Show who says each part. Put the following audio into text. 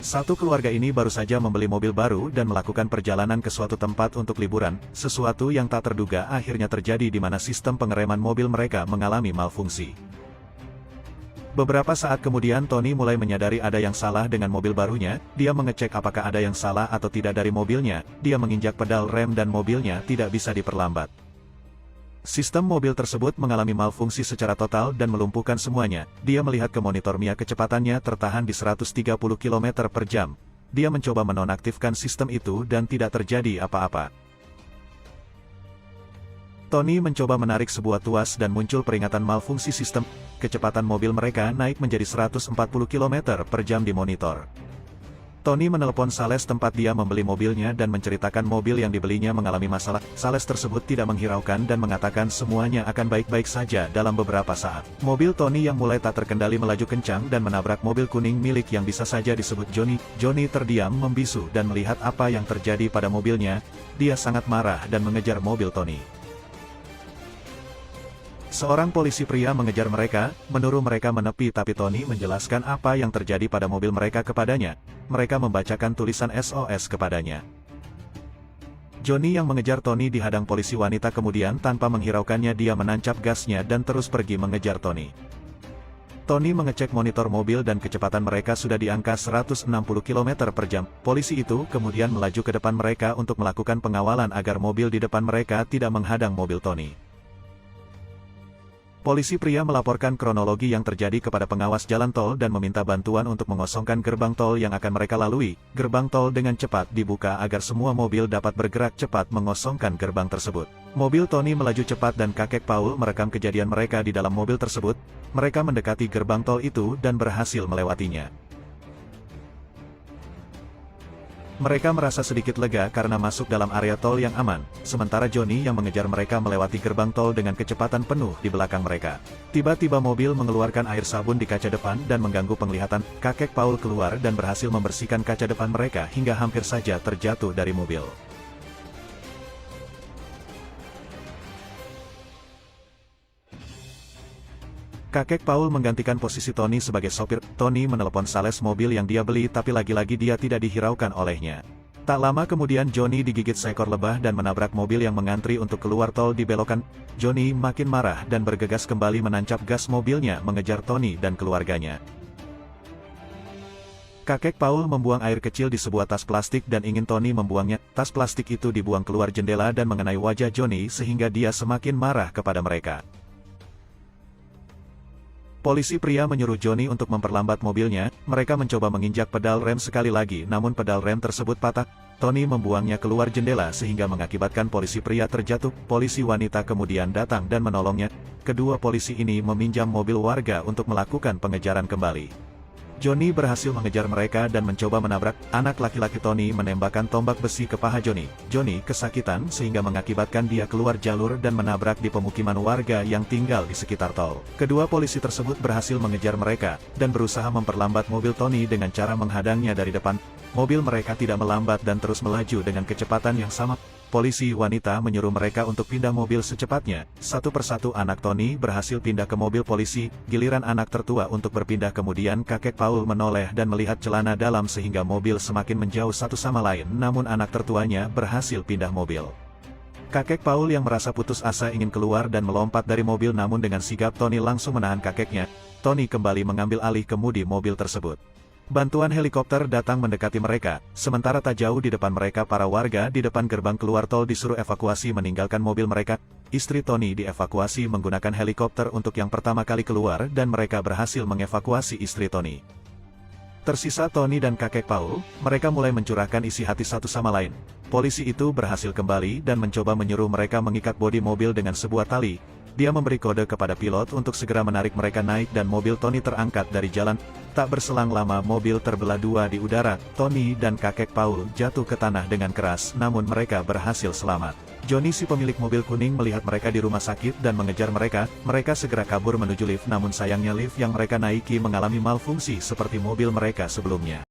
Speaker 1: Satu keluarga ini baru saja membeli mobil baru dan melakukan perjalanan ke suatu tempat untuk liburan, sesuatu yang tak terduga akhirnya terjadi di mana sistem pengereman mobil mereka mengalami malfungsi. Beberapa saat kemudian Tony mulai menyadari ada yang salah dengan mobil barunya, dia mengecek apakah ada yang salah atau tidak dari mobilnya, dia menginjak pedal rem dan mobilnya tidak bisa diperlambat. Sistem mobil tersebut mengalami malfungsi secara total dan melumpuhkan semuanya. Dia melihat ke monitor Mia kecepatannya tertahan di 130 km per jam. Dia mencoba menonaktifkan sistem itu dan tidak terjadi apa-apa. Tony mencoba menarik sebuah tuas dan muncul peringatan malfungsi sistem. Kecepatan mobil mereka naik menjadi 140 km per jam di monitor. Tony menelepon sales tempat dia membeli mobilnya dan menceritakan mobil yang dibelinya mengalami masalah. Sales tersebut tidak menghiraukan dan mengatakan semuanya akan baik-baik saja dalam beberapa saat. Mobil Tony yang mulai tak terkendali melaju kencang dan menabrak mobil kuning milik yang bisa saja disebut Johnny. Johnny terdiam membisu dan melihat apa yang terjadi pada mobilnya. Dia sangat marah dan mengejar mobil Tony. Seorang polisi pria mengejar mereka, menyuruh mereka menepi tapi Tony menjelaskan apa yang terjadi pada mobil mereka kepadanya. Mereka membacakan tulisan SOS kepadanya. Johnny yang mengejar Tony dihadang polisi wanita kemudian tanpa menghiraukannya dia menancap gasnya dan terus pergi mengejar Tony. Tony mengecek monitor mobil dan kecepatan mereka sudah di angka 160 km per jam. Polisi itu kemudian melaju ke depan mereka untuk melakukan pengawalan agar mobil di depan mereka tidak menghadang mobil Tony. Polisi pria melaporkan kronologi yang terjadi kepada pengawas jalan tol dan meminta bantuan untuk mengosongkan gerbang tol yang akan mereka lalui. Gerbang tol dengan cepat dibuka agar semua mobil dapat bergerak cepat mengosongkan gerbang tersebut. Mobil Tony melaju cepat dan kakek Paul merekam kejadian mereka di dalam mobil tersebut. Mereka mendekati gerbang tol itu dan berhasil melewatinya. Mereka merasa sedikit lega karena masuk dalam area tol yang aman, sementara Johnny yang mengejar mereka melewati gerbang tol dengan kecepatan penuh di belakang mereka. Tiba-tiba mobil mengeluarkan air sabun di kaca depan dan mengganggu penglihatan. Kakek Paul keluar dan berhasil membersihkan kaca depan mereka hingga hampir saja terjatuh dari mobil. Kakek Paul menggantikan posisi Tony sebagai sopir. Tony menelepon sales mobil yang dia beli tapi lagi-lagi dia tidak dihiraukan olehnya. Tak lama kemudian Johnny digigit seekor lebah dan menabrak mobil yang mengantri untuk keluar tol di belokan. Johnny makin marah dan bergegas kembali menancap gas mobilnya mengejar Tony dan keluarganya. Kakek Paul membuang air kecil di sebuah tas plastik dan ingin Tony membuangnya. Tas plastik itu dibuang keluar jendela dan mengenai wajah Johnny sehingga dia semakin marah kepada mereka. Polisi pria menyuruh Johnny untuk memperlambat mobilnya. Mereka mencoba menginjak pedal rem sekali lagi namun pedal rem tersebut patah. Tony membuangnya keluar jendela sehingga mengakibatkan polisi pria terjatuh. Polisi wanita kemudian datang dan menolongnya. Kedua polisi ini meminjam mobil warga untuk melakukan pengejaran kembali. Johnny berhasil mengejar mereka dan mencoba menabrak. Anak laki-laki Tony menembakkan tombak besi ke paha Johnny. Johnny kesakitan sehingga mengakibatkan dia keluar jalur dan menabrak di pemukiman warga yang tinggal di sekitar tol. Kedua polisi tersebut berhasil mengejar mereka dan berusaha memperlambat mobil Tony dengan cara menghadangnya dari depan. Mobil mereka tidak melambat dan terus melaju dengan kecepatan yang sama. Polisi wanita menyuruh mereka untuk pindah mobil secepatnya. Satu persatu anak Tony berhasil pindah ke mobil polisi, giliran anak tertua untuk berpindah kemudian kakek Paul menoleh dan melihat celana dalam sehingga mobil semakin menjauh satu sama lain namun anak tertuanya berhasil pindah mobil. Kakek Paul yang merasa putus asa ingin keluar dan melompat dari mobil namun dengan sigap Tony langsung menahan kakeknya. Tony kembali mengambil alih kemudi mobil tersebut. Bantuan helikopter datang mendekati mereka, sementara tak jauh di depan mereka para warga di depan gerbang keluar tol disuruh evakuasi meninggalkan mobil mereka. Istri Tony dievakuasi menggunakan helikopter untuk yang pertama kali keluar dan mereka berhasil mengevakuasi istri Tony. Tersisa Tony dan kakek Paul, mereka mulai mencurahkan isi hati satu sama lain. Polisi itu berhasil kembali dan mencoba menyuruh mereka mengikat bodi mobil dengan sebuah tali. Dia memberi kode kepada pilot untuk segera menarik mereka naik dan mobil Tony terangkat dari jalan. Tak berselang lama mobil terbelah dua di udara. Tony dan kakek Paul jatuh ke tanah dengan keras namun mereka berhasil selamat. Johnny si pemilik mobil kuning melihat mereka di rumah sakit dan mengejar mereka. Mereka segera kabur menuju lift namun sayangnya lift yang mereka naiki mengalami malfungsi seperti mobil mereka sebelumnya.